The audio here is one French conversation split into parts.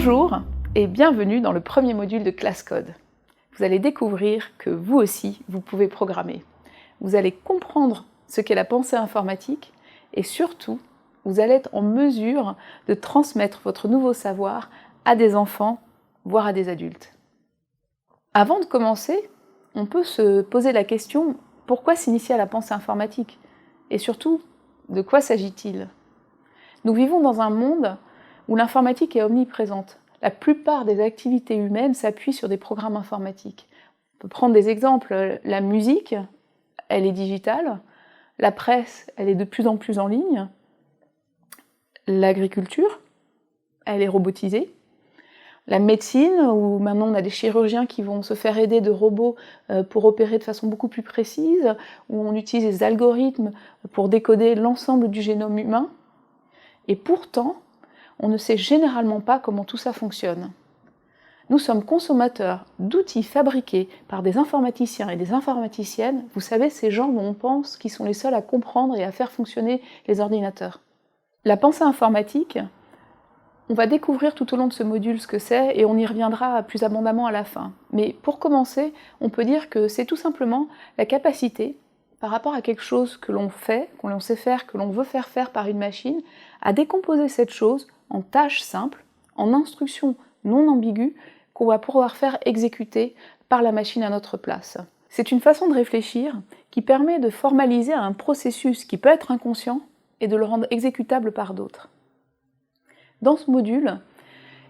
Bonjour et bienvenue dans le premier module de Classe Code. Vous allez découvrir que vous aussi, vous pouvez programmer. Vous allez comprendre ce qu'est la pensée informatique et surtout, vous allez être en mesure de transmettre votre nouveau savoir à des enfants, voire à des adultes. Avant de commencer, on peut se poser la question « Pourquoi s'initier à la pensée informatique ?» Et surtout, de quoi s'agit-il? Nous vivons dans un monde où l'informatique est omniprésente. La plupart des activités humaines s'appuient sur des programmes informatiques. On peut prendre des exemples. La musique, elle est digitale. La presse, elle est de plus en plus en ligne. L'agriculture, elle est robotisée. La médecine, où maintenant on a des chirurgiens qui vont se faire aider de robots pour opérer de façon beaucoup plus précise, où on utilise des algorithmes pour décoder l'ensemble du génome humain. Et pourtant, on ne sait généralement pas comment tout ça fonctionne. Nous sommes consommateurs d'outils fabriqués par des informaticiens et des informaticiennes. Vous savez, ces gens dont on pense qu'ils sont les seuls à comprendre et à faire fonctionner les ordinateurs. La pensée informatique, on va découvrir tout au long de ce module ce que c'est et on y reviendra plus abondamment à la fin. Mais pour commencer, on peut dire que c'est tout simplement la capacité, par rapport à quelque chose que l'on fait, que l'on sait faire, que l'on veut faire faire par une machine, à décomposer cette chose en tâches simples, en instructions non ambiguës, qu'on va pouvoir faire exécuter par la machine à notre place. C'est une façon de réfléchir qui permet de formaliser un processus qui peut être inconscient et de le rendre exécutable par d'autres. Dans ce module,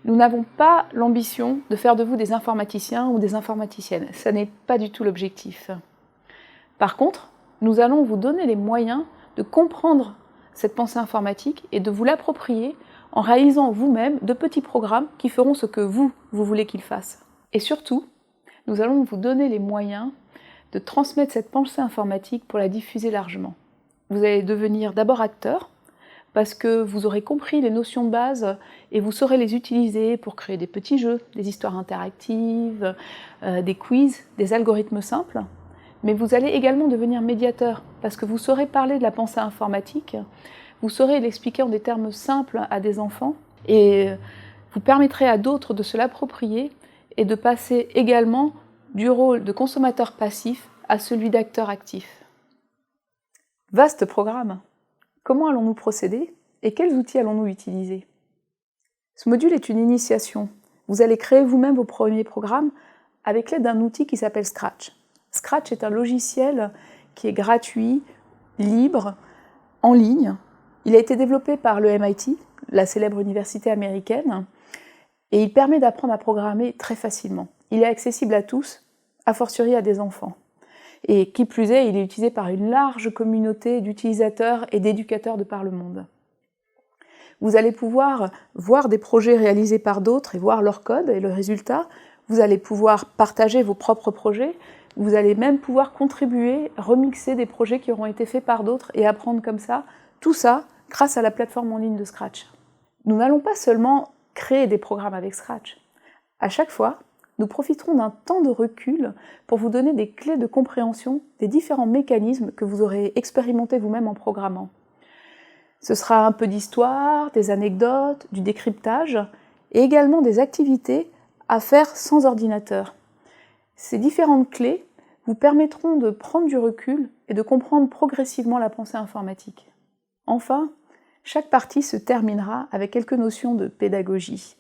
nous n'avons pas l'ambition de faire de vous des informaticiens ou des informaticiennes. Ce n'est pas du tout l'objectif. Par contre, nous allons vous donner les moyens de comprendre cette pensée informatique et de vous l'approprier en réalisant vous-même de petits programmes qui feront ce que vous voulez qu'ils fassent. Et surtout, nous allons vous donner les moyens de transmettre cette pensée informatique pour la diffuser largement. Vous allez devenir d'abord acteur, parce que vous aurez compris les notions de base et vous saurez les utiliser pour créer des petits jeux, des histoires interactives, des quiz, des algorithmes simples. Mais vous allez également devenir médiateur, parce que vous saurez parler de la pensée informatique, vous saurez l'expliquer en des termes simples à des enfants, et vous permettrez à d'autres de se l'approprier et de passer également du rôle de consommateur passif à celui d'acteur actif. Vaste programme! Comment allons-nous procéder et quels outils allons-nous utiliser? Ce module est une initiation. Vous allez créer vous-même vos premiers programmes avec l'aide d'un outil qui s'appelle Scratch. Scratch est un logiciel qui est gratuit, libre, en ligne. Il a été développé par le MIT, la célèbre université américaine, et il permet d'apprendre à programmer très facilement. Il est accessible à tous, a fortiori à des enfants. Et qui plus est, il est utilisé par une large communauté d'utilisateurs et d'éducateurs de par le monde. Vous allez pouvoir voir des projets réalisés par d'autres et voir leur code et le résultat. Vous allez pouvoir partager vos propres projets. Vous allez même pouvoir contribuer, remixer des projets qui auront été faits par d'autres et apprendre comme ça, tout ça grâce à la plateforme en ligne de Scratch. Nous n'allons pas seulement créer des programmes avec Scratch. À chaque fois, nous profiterons d'un temps de recul pour vous donner des clés de compréhension des différents mécanismes que vous aurez expérimentés vous-même en programmant. Ce sera un peu d'histoire, des anecdotes, du décryptage et également des activités à faire sans ordinateur. Ces différentes clés vous permettront de prendre du recul et de comprendre progressivement la pensée informatique. Enfin, chaque partie se terminera avec quelques notions de pédagogie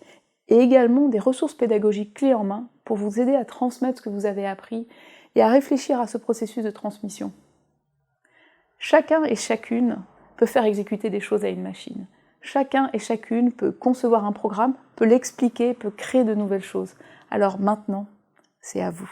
et également des ressources pédagogiques clés en main pour vous aider à transmettre ce que vous avez appris et à réfléchir à ce processus de transmission. Chacun et chacune peut faire exécuter des choses à une machine. Chacun et chacune peut concevoir un programme, peut l'expliquer, peut créer de nouvelles choses. Alors maintenant, c'est à vous.